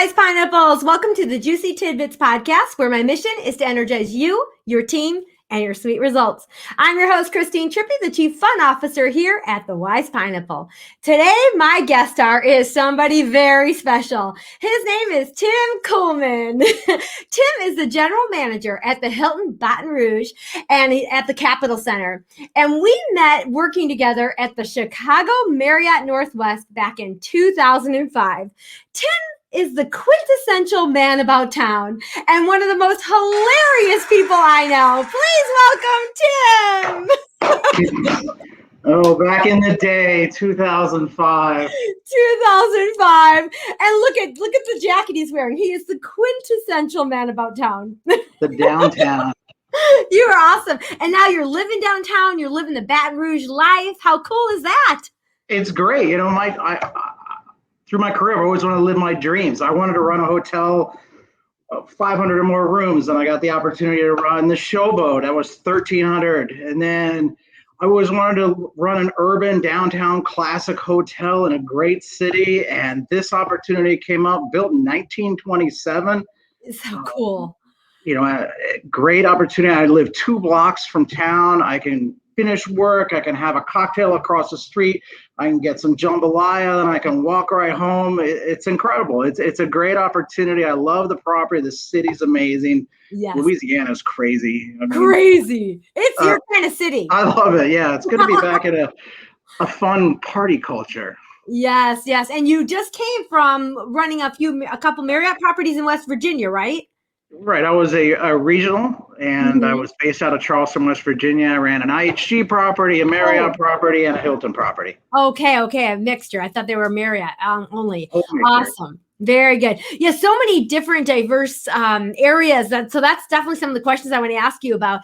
Wise Pineapples. Welcome to the Juicy Tidbits podcast, where my mission is to energize you, your team, and your sweet results. I'm your host, Christine Trippy, the Chief Fun Officer here at the Wise Pineapple. Today, my guest star is somebody very special. His name is Tim Kuhlman. Tim is the General Manager at the Hilton Baton Rouge and at the Capitol Center. And we met working together at the Chicago Marriott Northwest back in 2005. Tim is the quintessential man about town and one of the most hilarious people I know. Please welcome Tim. Oh, back in the day, 2005. 2005. And look at the jacket he's wearing. He is the quintessential man about town. The downtown. You are awesome. And now you're living downtown. You're living the Baton Rouge life. How cool is that? It's great. You know, through my career, I've always wanted to live my dreams. I wanted to run a hotel, 500 or more rooms, and I got the opportunity to run the Showboat. That was 1,300. And then I always wanted to run an urban downtown classic hotel in a great city. And this opportunity came up, built in 1927. It's so cool. A great opportunity. I live 2 blocks from town. I can finish work. I can have a cocktail across the street. I can get some jambalaya, and I can walk right home. It's incredible. It's a great opportunity. I love the property. The city's amazing. Yes. Louisiana's crazy. Crazy. It's your kind of city. I love it. Yeah, it's good to be back at a fun party culture. Yes. And you just came from running a couple Marriott properties in West Virginia, right? Right. I was a regional, and I was based out of Charleston, West Virginia. I ran an IHG property, a Marriott property, and a Hilton property. Okay. A mixture. I thought they were Marriott only. Awesome. Very good. Yeah, so many different diverse areas. So that's definitely some of the questions I want to ask you about.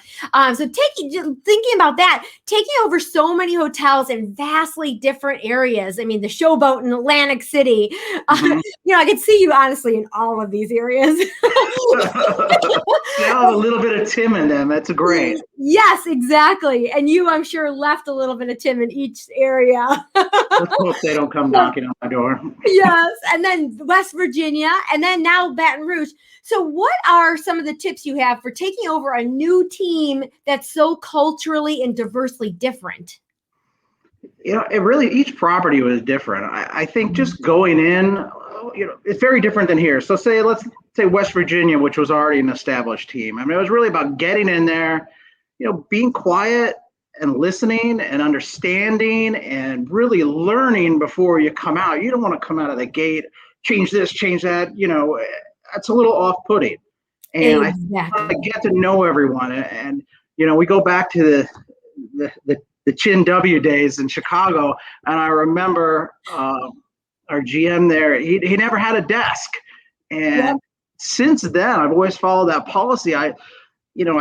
So thinking about that, taking over so many hotels in vastly different areas. I mean, the Showboat in Atlantic City. I could see you honestly in all of these areas. They have a little bit of Tim in them. That's great. Yes, exactly. And you, I'm sure, left a little bit of Tim in each area. Let's hope they don't come knocking on my door. Yes. And then West Virginia, and then now Baton Rouge. So what are some of the tips you have for taking over a new team that's so culturally and diversely different? Each property was different. I think just going in, it's very different than here. So let's say West Virginia, which was already an established team. I mean, it was really about getting in there, being quiet and listening and understanding and really learning before you come out. You don't want to come out of the gate, change this, change that. That's a little off-putting. And exactly. I get to know everyone. And we go back to the Chin W days in Chicago, and I remember our GM there. He never had a desk, and since then I've always followed that policy. I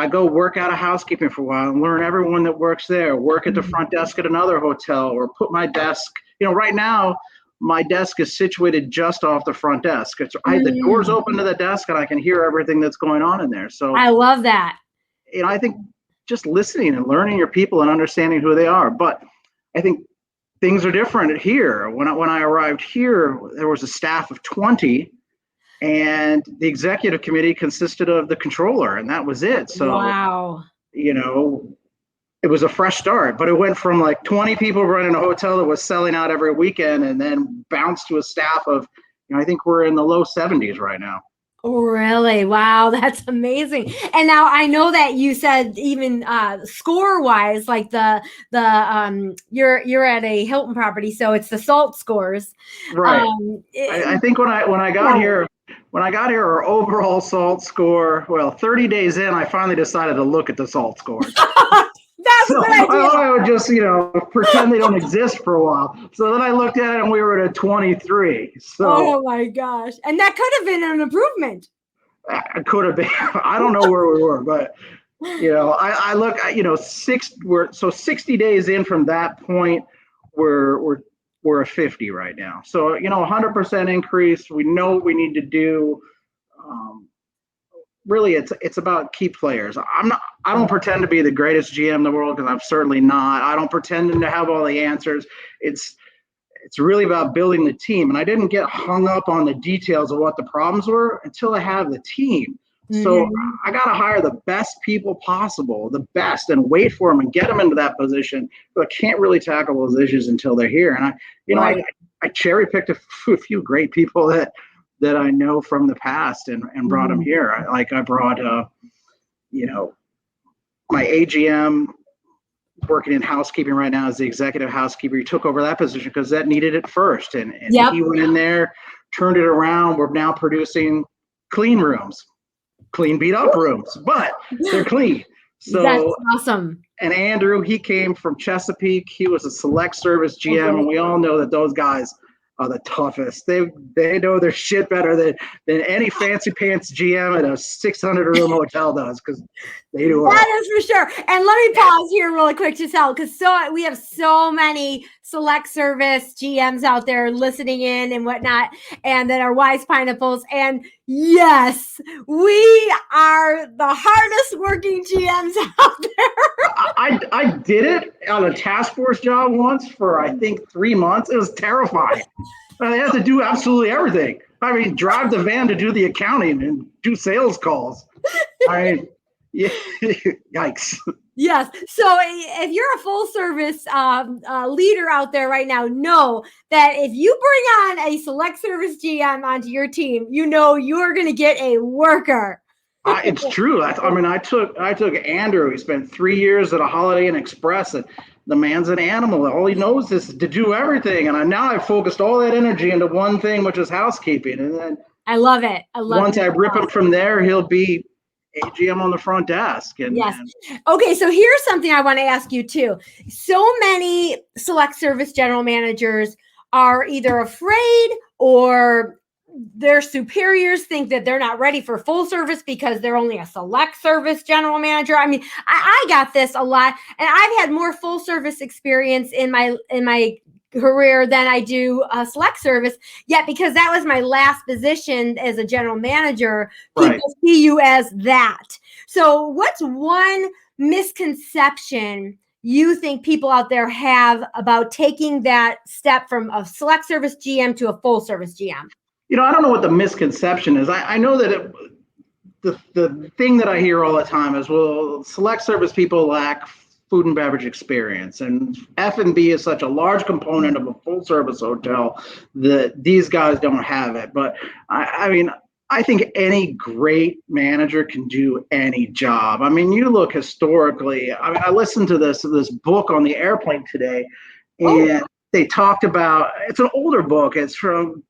go work out of housekeeping for a while and learn everyone that works there, work at the front desk at another hotel, or put my desk, right now, my desk is situated just off the front desk. The door's open to the desk, and I can hear everything that's going on in there. So I love that. I think just listening and learning your people and understanding who they are. But I think things are different here. When I arrived here, there was a staff of 20. And the executive committee consisted of the controller, and that was it. So, wow. It was a fresh start, but it went from like 20 people running a hotel that was selling out every weekend, and then bounced to a staff of, I think we're in the low 70s right now. Really? Wow, that's amazing. And now I know that you said even score wise, like you're at a Hilton property, so it's the SALT scores. Right. I think when I got here. When I got here, our overall SALT score, 30 days in, I finally decided to look at the SALT scores. That's so what I did. I would just, pretend they don't exist for a while. So then I looked at it, and we were at a 23. So, oh my gosh. And that could have been an improvement. It could have been. I don't know where we were, but, I look, 60 days in from that point, we're a 50 right now. So, 100% increase. We know what we need to do. Really, it's about key players. I don't pretend to be the greatest GM in the world, because I'm certainly not. I don't pretend to have all the answers. It's it's really about building the team. And I didn't get hung up on the details of what the problems were until I have the team. So I got to hire the best people possible, the best, and wait for them and get them into that position. But I can't really tackle those issues until they're here. And I cherry picked a few great people that I know from the past and brought them here. I brought, my AGM working in housekeeping right now as the executive housekeeper. He took over that position because that needed it first. And he went in there, turned it around. We're now producing clean rooms. Clean beat up rooms, but they're clean. So that's awesome. And Andrew, he came from Chesapeake. He was a select service GM, and we all know that those guys are the toughest. They know their shit better than any fancy pants GM at a 600-room hotel does, because they do it. That is for sure. And let me pause here really quick to tell, because we have so many select service GMs out there listening in and whatnot, and that are Wise Pineapples. And yes, we are the hardest working GMs out there. I did it on a task force job once for, I think, 3 months. It was terrifying. I had to do absolutely everything. I mean, drive the van to do the accounting and do sales calls. Yikes. Yes. So if you're a full service leader out there right now, know that if you bring on a select service GM onto your team, you're going to get a worker. It's true. I took Andrew. He spent 3 years at a Holiday Inn Express, and the man's an animal. All he knows is to do everything. And now I've focused all that energy into one thing, which is housekeeping. And then I love it. Once I rip him from there, he'll be AGM on the front desk. Yes. Okay. So here's something I want to ask you too. So many select service general managers are either afraid or their superiors think that they're not ready for full service because they're only a select service general manager. I mean, I got this a lot, and I've had more full service experience in my career than I do select service. Yet, because that was my last position as a general manager, people see you as that. So what's one misconception you think people out there have about taking that step from a select service GM to a full service GM? I don't know what the misconception is. I know that the thing that I hear all the time is, well, select service people lack food and beverage experience, and F&B is such a large component of a full service hotel that these guys don't have it. But I think any great manager can do any job. I mean, you look historically. I listened to this book on the airplane today, and they talked about, it's an older book. It's from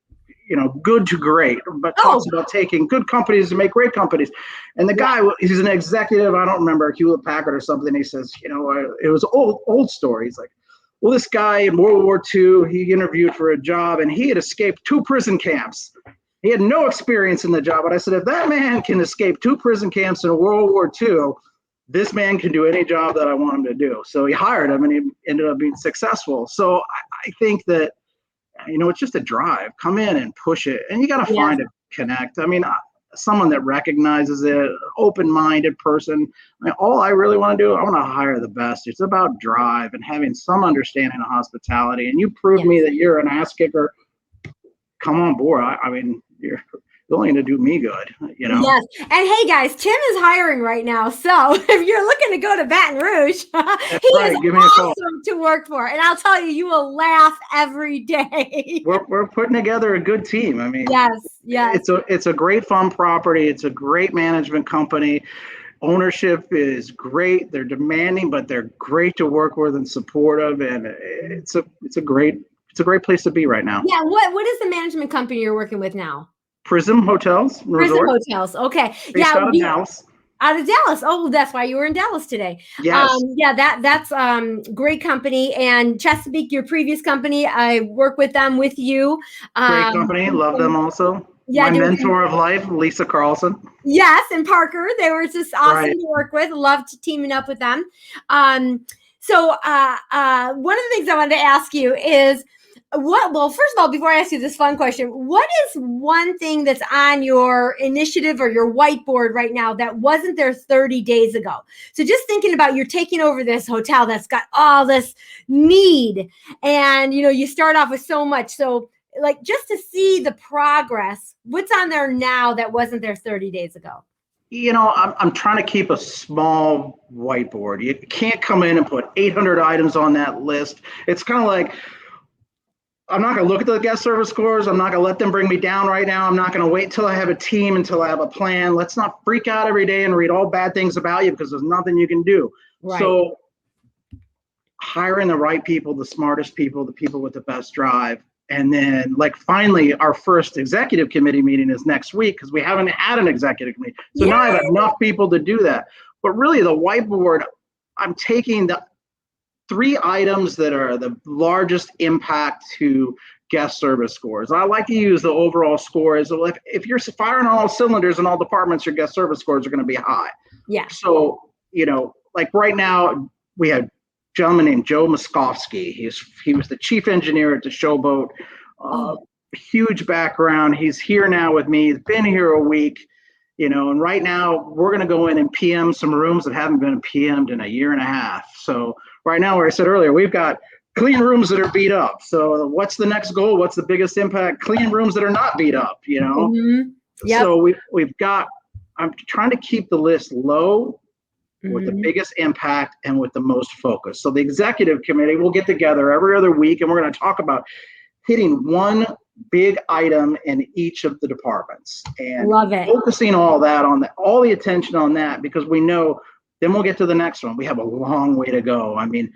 Good to Great, but talks about taking good companies to make great companies. And the guy, he's an executive, I don't remember, Hewlett Packard or something. He says, it was old story. He's like, well, this guy in World War II, he interviewed for a job and he had escaped 2 prison camps. He had no experience in the job. But I said, if that man can escape 2 prison camps in World War II, this man can do any job that I want him to do. So he hired him and he ended up being successful. So I think that, it's just a drive. Come in and push it. And you got to find a connect. I mean, someone that recognizes it, open-minded person. All I really want to do, I want to hire the best. It's about drive and having some understanding of hospitality. And you prove me that you're an ass kicker. Come on board. You're only going to do me good, Yes. And hey, guys, Tim is hiring right now. So if you're looking to go to Baton Rouge, Give me a call. To work for. And I'll tell you will laugh every day. We're putting together a good team. Yes. It's a great fun property. It's a great management company. Ownership is great. They're demanding, but they're great to work with and supportive. And it's a great place to be right now. Yeah. What is the management company you're working with now? Prism Hotels. Prism Hotels. Okay. Based out of Dallas. Out of Dallas. Oh, that's why you were in Dallas today. Yes. That's great company. And Chesapeake, your previous company, I work with them with you. Great company. Love them also. Yeah, my mentor of life, Lisa Carlson. Yes, and Parker. They were just awesome to work with. Loved teaming up with them. So one of the things I wanted to ask you is, Well, first of all, before I ask you this fun question, what is one thing that's on your initiative or your whiteboard right now that wasn't there 30 days ago? So just thinking about you're taking over this hotel that's got all this need, and you start off with so much. So like just to see the progress, what's on there now that wasn't there 30 days ago? I'm trying to keep a small whiteboard. You can't come in and put 800 items on that list. It's kind of like, I'm not going to look at the guest service scores. I'm not going to let them bring me down right now. I'm not going to wait until I have a team, until I have a plan. Let's not freak out every day and read all bad things about you because there's nothing you can do. Right. So hiring the right people, the smartest people, the people with the best drive. And then finally, our first executive committee meeting is next week because we haven't had an executive committee. So now I have enough people to do that. But really the whiteboard, I'm taking the 3 items that are the largest impact to guest service scores. I like to use the overall score as if you're firing on all cylinders in all departments, your guest service scores are going to be high. Yeah. So, right now we have a gentleman named Joe Moskovsky. He was the chief engineer at the Showboat. Huge background. He's here now with me. He's been here a week. And right now we're going to go in and PM some rooms that haven't been PM'd in a year and a half. So right now, where I said earlier, we've got clean rooms that are beat up. So what's the next goal? What's the biggest impact? Clean rooms that are not beat up, Mm-hmm. Yep. So I'm trying to keep the list low with the biggest impact and with the most focus. So the executive committee will get together every other week and we're going to talk about hitting one big item in each of the departments and love it. Focusing all the attention on that, because we know then we'll get to the next one. We have a long way to go. I mean,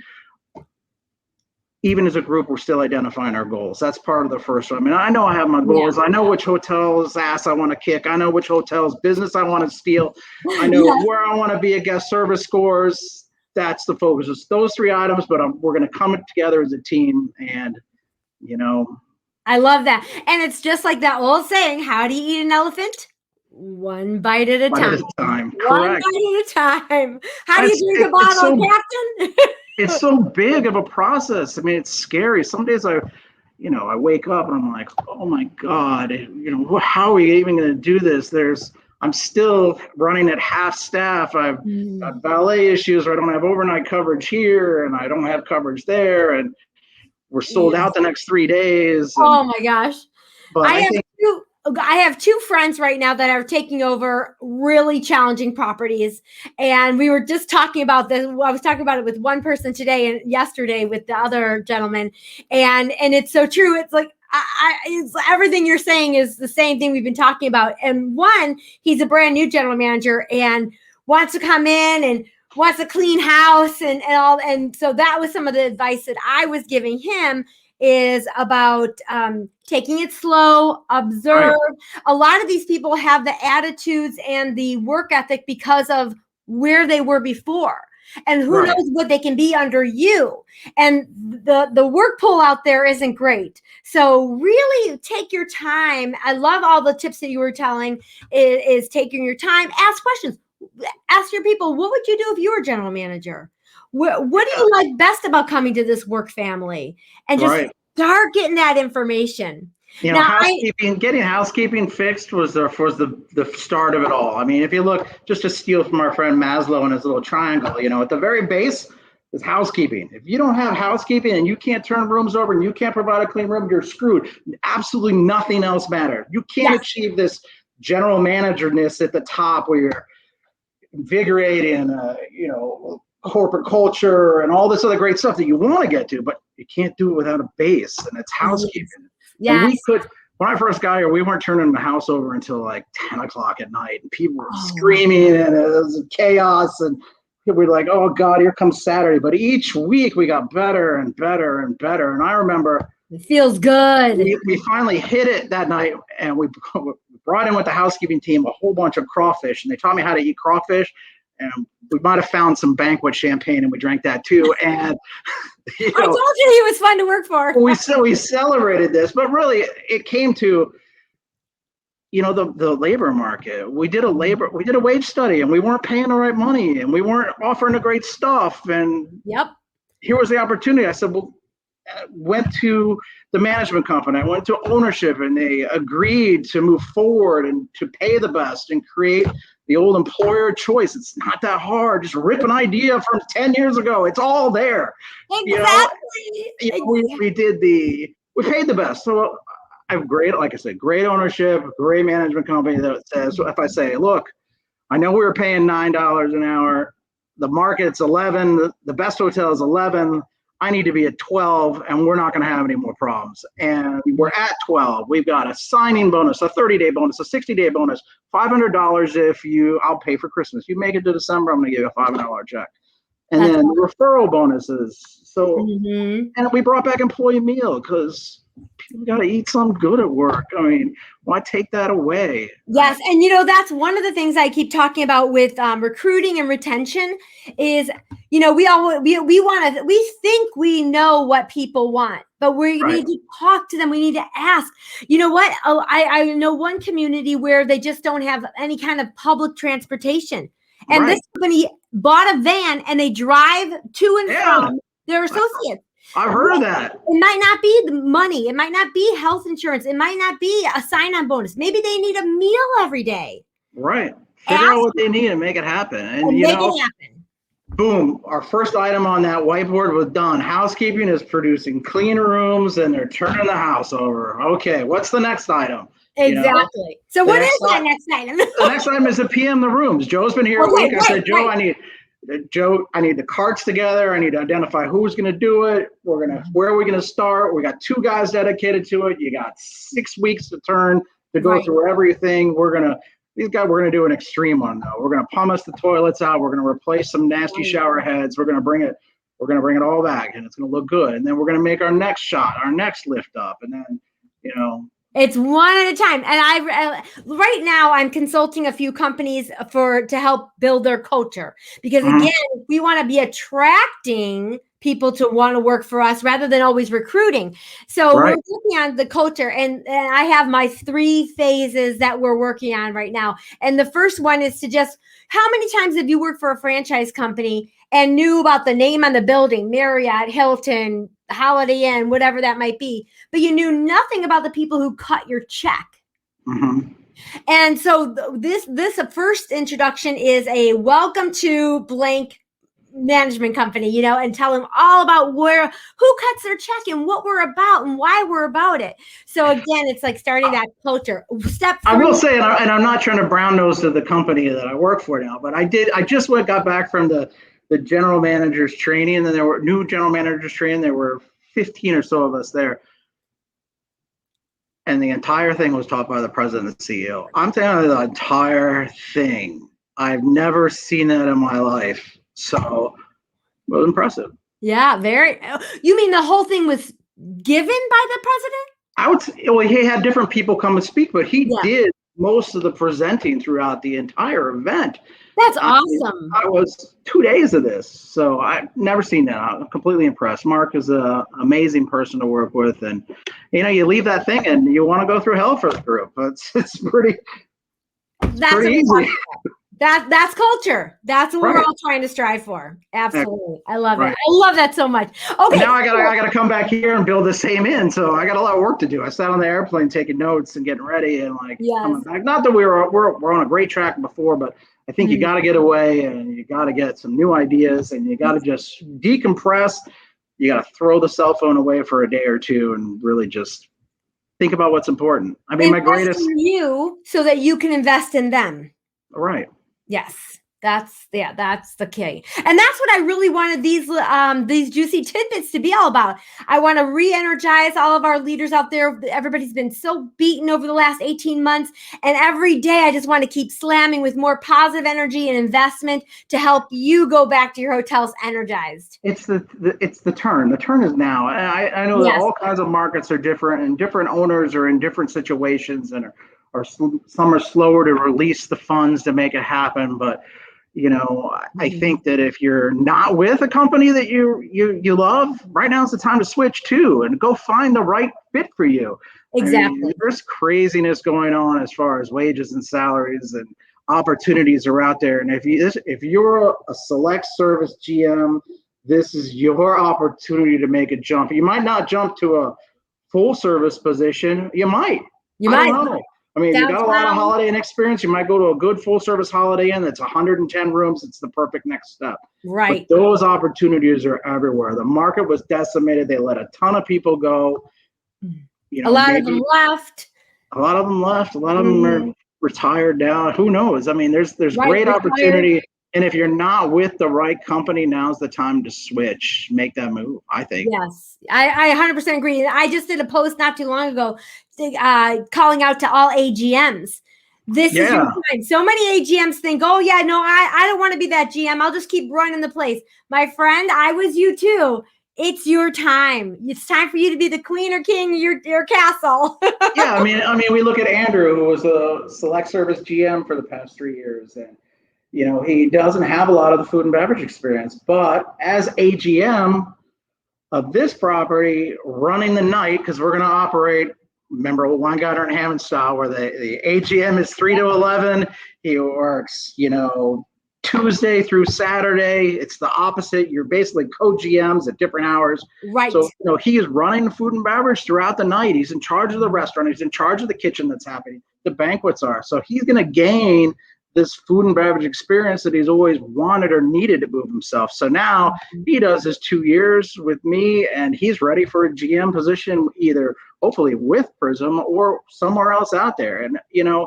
even as a group, we're still identifying our goals. That's part of the first one. I mean, I know I have my goals. Yeah. I know which hotel's ass I want to kick. I know which hotel's business I want to steal. I know where I want to be at guest service scores. That's the focus. It's those 3 items, but we're going to come together as a team and, I love that. And it's just like that old saying, how do you eat an elephant? One bite at a time. Correct. One bite at a time. How do you drink a bottle, Captain? It's so big of a process. I mean, it's scary. Some days I wake up and I'm like, oh my God, how are we even going to do this? I'm still running at half staff. I've got valet issues, or I don't have overnight coverage here and I don't have coverage there. And we're sold out the next 3 days. Oh my gosh. But I have 2 friends right now that are taking over really challenging properties. And we were just talking about this. I was talking about it with one person today and yesterday with the other gentleman. And it's so true. It's like, it's everything you're saying is the same thing we've been talking about. And one, he's a brand new general manager and wants to come in and wants a clean house and all. And so that was some of the advice that I was giving him, is about taking it slow, observe. Right. A lot of these people have the attitudes and the work ethic because of where they were before. And who knows what they can be under you. And the work pool out there isn't great. So really take your time. I love all the tips that you were telling, is taking your time. Ask questions. Ask your people, what would you do if you were general manager? What do you like best about coming to this work family? And just start getting that information. Getting housekeeping fixed was the start of it all. I mean, if you look, just to steal from our friend Maslow and his little triangle, at the very base is housekeeping. If you don't have housekeeping and you can't turn rooms over and you can't provide a clean room, you're screwed. Absolutely nothing else matters. You can't achieve this general managerness at the top where you're invigorating, corporate culture and all this other great stuff that you want to get to, but you can't do it without a base, and it's housekeeping. Yes. And when I first got here, we weren't turning the house over until like 10 o'clock at night, and people were screaming and it was chaos, and we're like, oh God, here comes Saturday. But each week we got better and better and better. And I remember it feels good. We finally hit it that night, and we brought in with the housekeeping team a whole bunch of crawfish, and they taught me how to eat crawfish. And we might have found some banquet champagne, and we drank that too. And I told you he was fun to work for. we celebrated this, but really it came to, the labor market. We did a wage study, and we weren't paying the right money, and we weren't offering the great stuff. And here was the opportunity. I said, well, went to the management company, I went to ownership, and they agreed to move forward and to pay the best and create the old employer choice. It's not that hard. Just rip an idea from 10 years ago. It's all there. Exactly. We paid the best. So I have great, like I said, great ownership, great management company that says, if I say, look, I know we were paying $9 an hour. The market's 11. The best hotel is 11. I need to be at 12, and we're not going to have any more problems. And we're at 12. We've got a signing bonus, a 30-day bonus, a 60-day bonus, $500 I'll pay for Christmas. You make it to December, I'm going to give you a $500 check. And That's then referral bonuses. So, Mm-hmm. and we brought back employee meal because people got to eat something good at work. I mean, why take that away? Yes. And that's one of the things I keep talking about with recruiting and retention is, we think we know what people want, but we Right. need to talk to them. We need to ask, you know what? Oh, I know one community where they just don't have any kind of public transportation. And Right. this company bought a van and they drive to and from their associates. I've heard of that. It might not be the money. It might not be health insurance. It might not be a sign-on bonus. Maybe they need a meal every day. Right. Figure out what they need and make it happen. And make it happen. Boom. Our first item on that whiteboard was done. Housekeeping is producing clean rooms and they're turning the house over. Okay. What's the next item? Exactly. So what is that next item? The next item is to PM the rooms. Joe's been here a week. I said, Joe, I need the carts together. I need to identify who's going to do it. Where are we going to start? We got 2 guys dedicated to it. You got 6 weeks to go through everything. We're going to do an extreme one though. We're going to pumice the toilets out. We're going to replace some nasty shower heads. We're going to bring it all back and it's going to look good. And then we're going to make our next shot, our next lift up. And then, it's one at a time. And right now I'm consulting a few companies to help build their culture because again, we want to be attracting people to want to work for us rather than always recruiting. So we're working on the culture and I have my 3 phases that we're working on right now. And the first one is to how many times have you worked for a franchise company and knew about the name on the building, Marriott, Hilton, Holiday Inn, whatever that might be, but you knew nothing about the people who cut your check. Mm-hmm. And so this first introduction is a welcome to blank management company, and tell them all about who cuts their check and what we're about and why we're about it. So again, it's like starting that culture. Step 3. I will say, and I'm not trying to brown nose to the company that I work for now, but I just got back from the general managers training, and then there were new general managers training. There were 15 or so of us there. And the entire thing was taught by the president and the CEO. I'm telling you, the entire thing. I've never seen that in my life. So it was impressive. Yeah, very. You mean the whole thing was given by the president? I would say, well, he had different people come and speak, but he did most of the presenting throughout the entire event. That's awesome. I was 2 days of this, so I've never seen that. I'm completely impressed. Mark is an amazing person to work with, and you leave that thing and you want to go through hell for the group. It's pretty. That's pretty easy. That's culture. That's what we're all trying to strive for. Absolutely. I love it. I love that so much. Okay. And now I gotta come back here and build the same in. So I got a lot of work to do. I sat on the airplane taking notes and getting ready and coming back. Not that we're on a great track before, but I think you got to get away and you got to get some new ideas and you got to just decompress. You got to throw the cell phone away for a day or two and really just think about what's important. I mean, invest in you so that you can invest in them. Right. Yes. That's the key. And that's what I really wanted these juicy tidbits to be all about. I want to re-energize all of our leaders out there. Everybody's been so beaten over the last 18 months. And every day I just want to keep slamming with more positive energy and investment to help you go back to your hotels energized. It's the turn. The turn is now. I know that all kinds of markets are different and different owners are in different situations and some are slower to release the funds to make it happen. But I think that if you're not with a company that you love, right now is the time to switch too and go find the right fit for you. Exactly. I mean, there's craziness going on as far as wages and salaries and opportunities are out there. And if you're a select service GM this is your opportunity to make a jump. You might not jump to a full service position. You might. You I might. don't know. I mean, if you got a lot of Holiday Inn experience, you might go to a good full service Holiday Inn that's 110 rooms. It's the perfect next step. Right. But those opportunities are everywhere. The market was decimated. They let a ton of people go. You know, a lot of them left. A lot of them left. A lot of them are retired now. Who knows? I mean, there's great opportunity. And if you're not with the right company, now's the time to switch, make that move, I think. Yes, I 100% agree. I just did a post not too long ago calling out to all AGMs. This is your time. So many AGMs think, oh, yeah, no, I don't want to be that GM. I'll just keep running the place. My friend, I was you too. It's your time. It's time for you to be the queen or king of your castle. Yeah, I mean, we look at Andrew, who was a select service GM for the past 3 years, and you know, he doesn't have a lot of the food and beverage experience, but as AGM of this property, running the night, because we're going to operate, remember, Weingarten and Hammond style, where the AGM is 3 to 11. He works, you know, Tuesday through Saturday. It's the opposite. You're basically co-GMs at different hours. Right. So, you know, he is running the food and beverage throughout the night. He's in charge of the restaurant. He's in charge of the kitchen that's happening. The banquets are. So he's going to gain this food and beverage experience that he's always wanted or needed to move himself. So now he does his 2 years with me, and he's ready for a GM position, either hopefully with Prism or somewhere else out there. And, you know,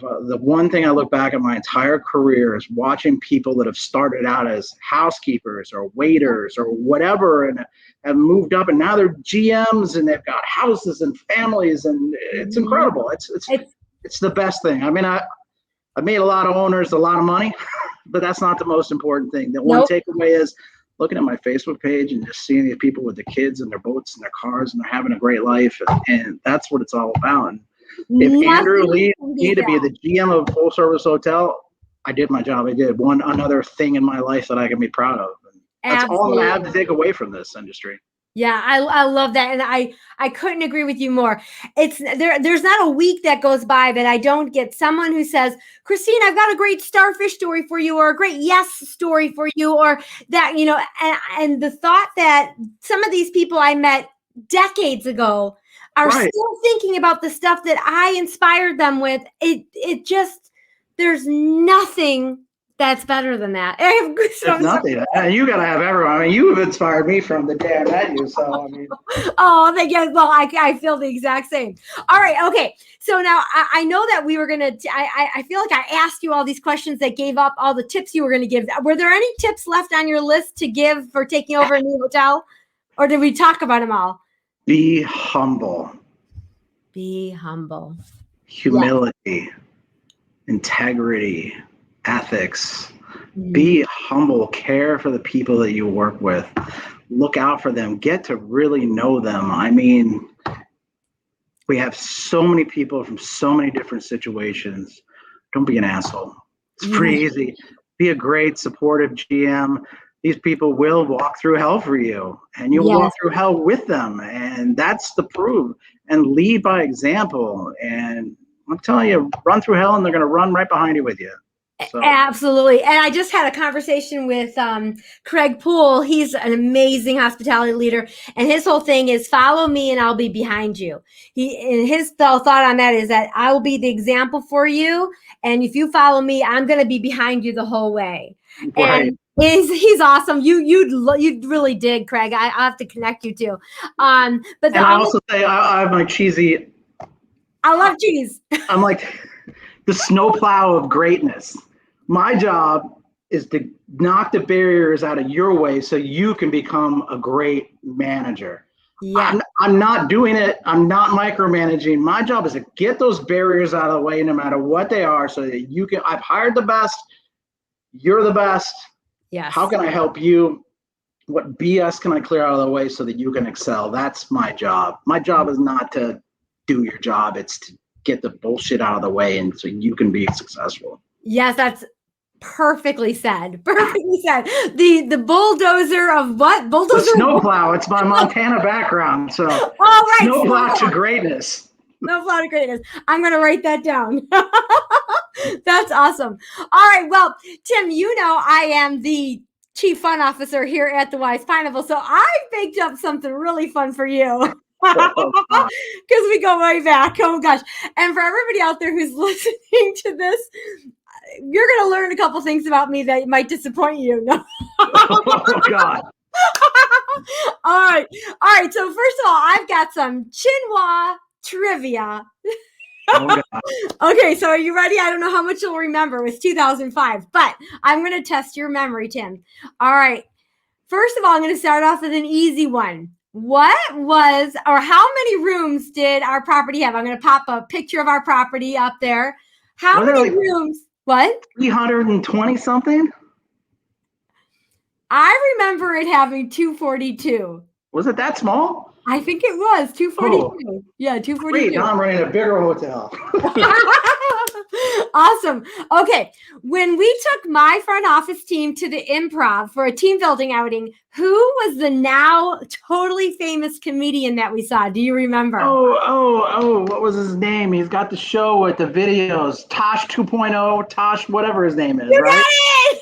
the one thing I look back at my entire career is watching people that have started out as housekeepers or waiters or whatever and have moved up, and now they're GMs and they've got houses and families, and it's incredible. It's the best thing. I mean, I've made a lot of owners a lot of money, but that's not the most important thing. The one takeaway is looking at my Facebook page and just seeing the people with the kids and their boats and their cars, and they're having a great life. And that's what it's all about. And if Andrew needed to be the GM of a full service hotel, I did my job. I did another thing in my life that I can be proud of. And that's all I'm going to have to take away from this industry. Yeah, I love that. And I couldn't agree with you more. There's not a week that goes by that I don't get someone who says, Christine, I've got a great starfish story for you, or a great yes story for you, or that, you know, and the thought that some of these people I met decades ago are still thinking about the stuff that I inspired them with. It just, there's nothing that's better than that. There's nothing. You got to have everyone. I mean, you have inspired me from the day I met you. So, I mean. Oh, thank you. Well, I feel the exact same. All right. Okay. So now I know that we were going to, I feel like I asked you all these questions that gave up all the tips you were going to give. Were there any tips left on your list to give for taking over a new hotel? Or did we talk about them all? Be humble. Be humble. Humility, integrity, ethics. Be humble, care for the people that you work with, look out for them, get to really know them. I mean, we have so many people from so many different situations. Don't be an asshole. It's pretty easy. Be a great supportive GM. These people will walk through hell for you, and you'll walk through hell with them, and that's the proof. And lead by example. And I'm telling you, run through hell, and they're going to run right behind you with you. So. Absolutely. And I just had a conversation with Craig Poole. He's an amazing hospitality leader. And his whole thing is follow me and I'll be behind you. And his thought on that is that I will be the example for you. And if you follow me, I'm going to be behind you the whole way. Right. And he's awesome. You'd really dig Craig. I'll have to connect you to. But I also say I have my cheesy. I love cheese. I'm like the snowplow of greatness. My job is to knock the barriers out of your way so you can become a great manager. Yeah. I'm not doing it. I'm not micromanaging. My job is to get those barriers out of the way no matter what they are so that you can. I've hired the best. You're the best. Yes. How can I help you? What BS can I clear out of the way so that you can excel? That's my job. My job is not to do your job. It's to get the bullshit out of the way and so you can be successful. Yes, that's perfectly said. Perfectly said. The bulldozer of what? Bulldozer? The snowplow. It's my Montana background. So snowplow to greatness. Snowplow to greatness. I'm going to write that down. That's awesome. All right. Well, Tim, you know I am the Chief Fun Officer here at the Wise Pineapple. So I baked up something really fun for you. Because we go way back. Oh gosh. And for everybody out there who's listening to this, you're going to learn a couple things about me that might disappoint you. No. Oh God. All right. So first of all, I've got some Chinois trivia. Oh God. Okay, so are you ready? I don't know how much you'll remember. It was 2005, but I'm going to test your memory, Tim. All right. First of all, I'm going to start off with an easy one. How many rooms did our property have? I'm going to pop a picture of our property up there. How many rooms? What? 320 something? I remember it having 242. Was it that small? I think it was 242. Oh, yeah, 242. Great, now I'm running a bigger hotel. Awesome. Okay. When we took my front office team to the Improv for a team building outing, who was the now totally famous comedian that we saw? Do you remember? Oh, what was his name? He's got the show with the videos. Tosh 2.0, Tosh, whatever his name is, you right? Got it!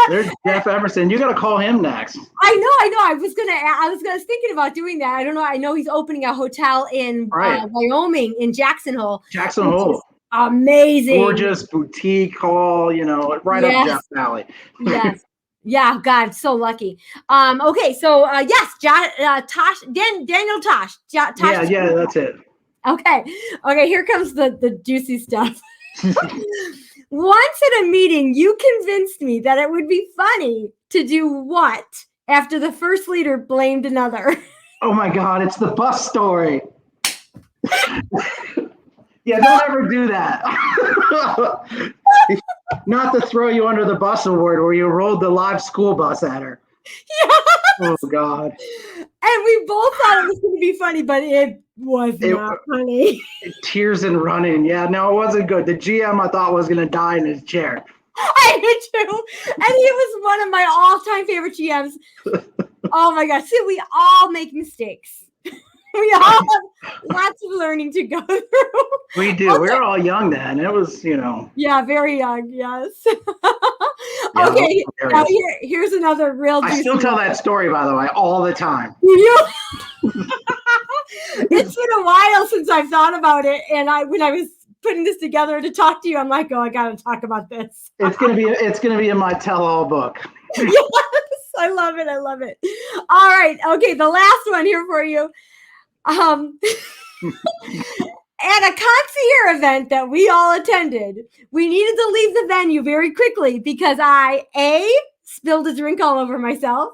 There's Jeff Emerson. You got to call him next. I know. I was thinking about doing that. I don't know. I know he's opening a hotel in Wyoming, in Jackson Hole. Amazing. Gorgeous boutique hall, right up Jeff's alley. Yes. Yeah, God, so lucky. Okay, so yes, Daniel Tosh. Yeah, that's it. Okay, here comes the juicy stuff. Once at a meeting, you convinced me that it would be funny to do what after the first leader blamed another? Oh my God, it's the bus story. Yeah, don't ever do that. Not to throw you under the bus award where you rolled the live school bus at her. Yes. Oh God. And we both thought it was going to be funny, but it was not funny. Tears and running. Yeah, no, it wasn't good. The GM I thought was going to die in his chair. I did too. And he was one of my all-time favorite GMs. Oh my gosh. See, we all make mistakes. We all have lots of learning to go through. We do. Okay. We were all young then. It was, Yeah, very young. Yes. Okay. Now here's another real. I still tell that story, by the way, all the time. It's been a while since I've thought about it, and when I was putting this together to talk to you, I'm like, I got to talk about this. It's gonna be in my tell-all book. Yes, I love it. All right. Okay, the last one here for you. At a concierge event that we all attended, we needed to leave the venue very quickly because I, A, spilled a drink all over myself,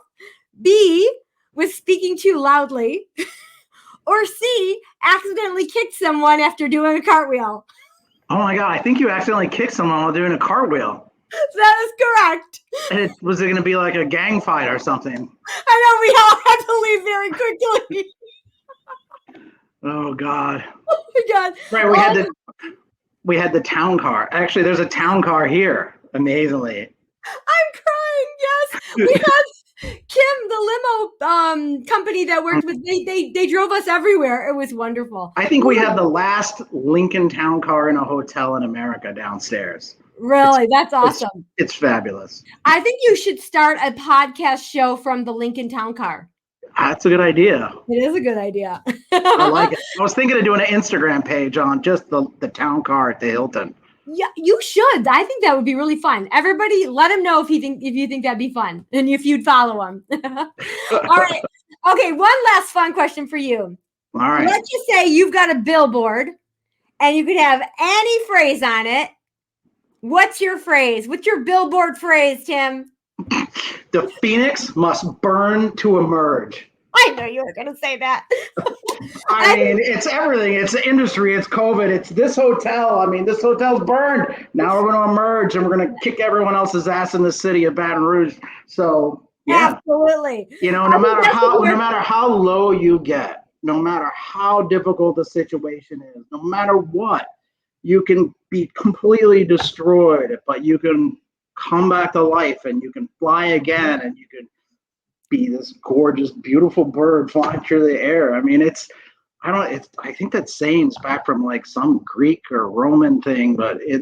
B, was speaking too loudly, or C, accidentally kicked someone after doing a cartwheel. Oh my God, I think you accidentally kicked someone while doing a cartwheel. That is correct. And was it going to be like a gang fight or something? I know, we all had to leave very quickly. Oh God. Oh my God. Right, we had the town car. Actually, there's a town car here, amazingly. I'm crying, yes. We had Kim, the limo company that worked with, they drove us everywhere. It was wonderful. I think we had the last Lincoln town car in a hotel in America downstairs. Really? That's awesome. It's fabulous. I think you should start a podcast show from the Lincoln town car. That's a good idea. It is a good idea. I like it. I was thinking of doing an Instagram page on just the town car at the Hilton. Yeah, you should. I think that would be really fun. Everybody, let him know if you think that'd be fun and if you'd follow him. All right. Okay, one last fun question for you. All right. Let's just say you've got a billboard and you could have any phrase on it. What's your phrase? What's your billboard phrase, Tim? The phoenix must burn to emerge. I know you were going to say that. I mean, it's everything. It's the industry. It's COVID. It's this hotel. I mean, this hotel's burned. Now we're going to emerge and we're going to kick everyone else's ass in the city of Baton Rouge. So, yeah. Absolutely. No matter how low you get, no matter how difficult the situation is, no matter what, you can be completely destroyed, but you can come back to life and you can fly again and you can be this gorgeous, beautiful bird flying through the air. I mean, I think that saying's back from like some Greek or Roman thing, but I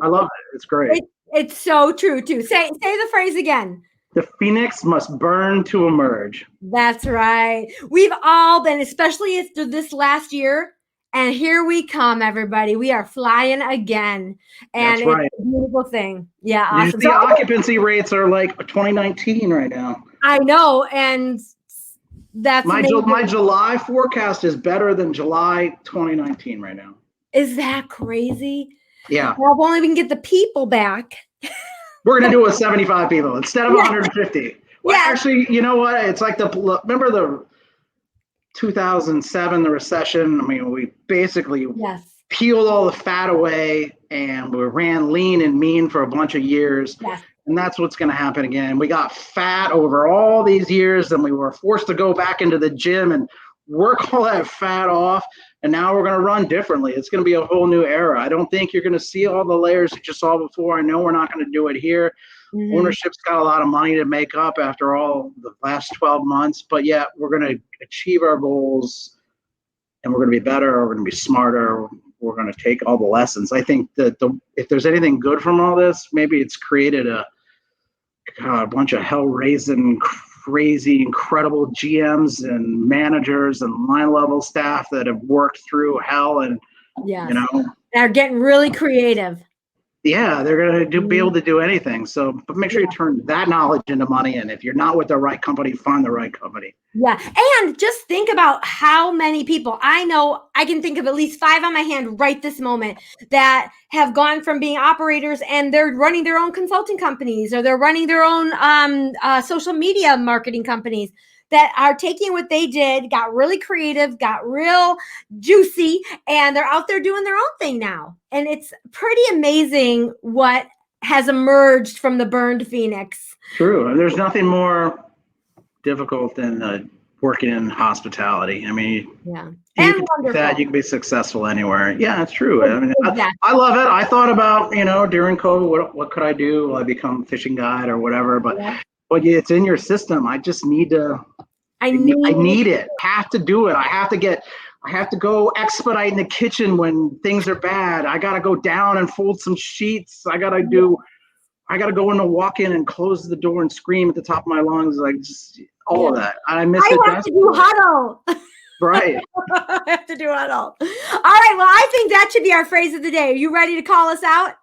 love it. It's great. It's so true too. Say the phrase again. The phoenix must burn to emerge. That's right. We've all been, especially after this last year. And here we come, everybody. We are flying again. And That's right. It's a beautiful thing. Yeah, awesome. The occupancy rates are like 2019 right now. I know. And that's my July forecast is better than July 2019 right now. Is that crazy? Yeah. Well, if only we can get the people back. We're going to do it with 75 people instead of 150. Well, actually, you know what? It's like remember the 2007, the recession? I mean, we basically peeled all the fat away and we ran lean and mean for a bunch of years. Yes. And that's what's going to happen again. We got fat over all these years and we were forced to go back into the gym and work all that fat off. And now we're going to run differently. It's going to be a whole new era. I don't think you're going to see all the layers that you saw before. I know we're not going to do it here. Mm-hmm. Ownership's got a lot of money to make up after all the last 12 months. But yeah, we're going to achieve our goals and we're going to be better. We're going to be smarter. We're going to take all the lessons. I think that if there's anything good from all this, maybe it's created a bunch of hell-raising, crazy, incredible GMs and managers and line-level staff that have worked through hell and, they're getting really creative. Yeah, they're going to be able to do anything. So, but make sure you turn that knowledge into money. And if you're not with the right company, find the right company. Yeah. And just think about how many people I know. I can think of at least 5 on my hand right this moment that have gone from being operators and they're running their own consulting companies or they're running their own social media marketing companies that are taking what they did, got really creative, got real juicy, and they're out there doing their own thing now. And it's pretty amazing what has emerged from the burned phoenix. True. And there's nothing more difficult than working in hospitality. I mean, and you can be successful anywhere. Yeah, it's true. I mean, I love it. I thought about, during COVID, what could I do? Will I become a fishing guide or whatever? But it's in your system. I just need to. I need it. I have to do it. I have to go expedite in the kitchen when things are bad. I got to go down and fold some sheets. I got to go in and walk in and close the door and scream at the top of my lungs. Like just all of that. I miss it. I have to do huddle. Right. I have to do huddle. All right. Well, I think that should be our phrase of the day. Are you ready to call us out?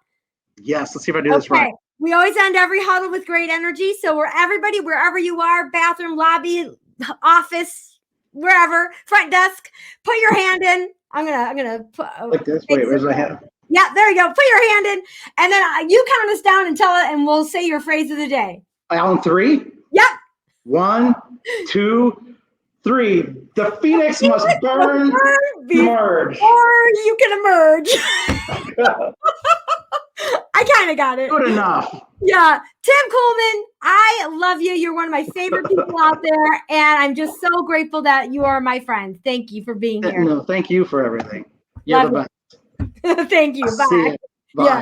Yes. Let's see if I do this right. We always end every huddle with great energy. So wherever you are, bathroom, lobby, office, wherever, front desk, put your hand in. I'm gonna put like this. Wait, where's my hand? Yeah, there you go. Put your hand in, and then you count us down and tell it, and we'll say your phrase of the day. On 3. Yep. 1, 2, 3. The phoenix must burn, emerge. Or you can emerge. I kind of got it. Good enough. Yeah. Tim Kuhlman, I love you. You're one of my favorite people out there. And I'm just so grateful that you are my friend. Thank you for being here. No, thank you for everything. You're the best. Thank you. Bye. Bye. Yeah.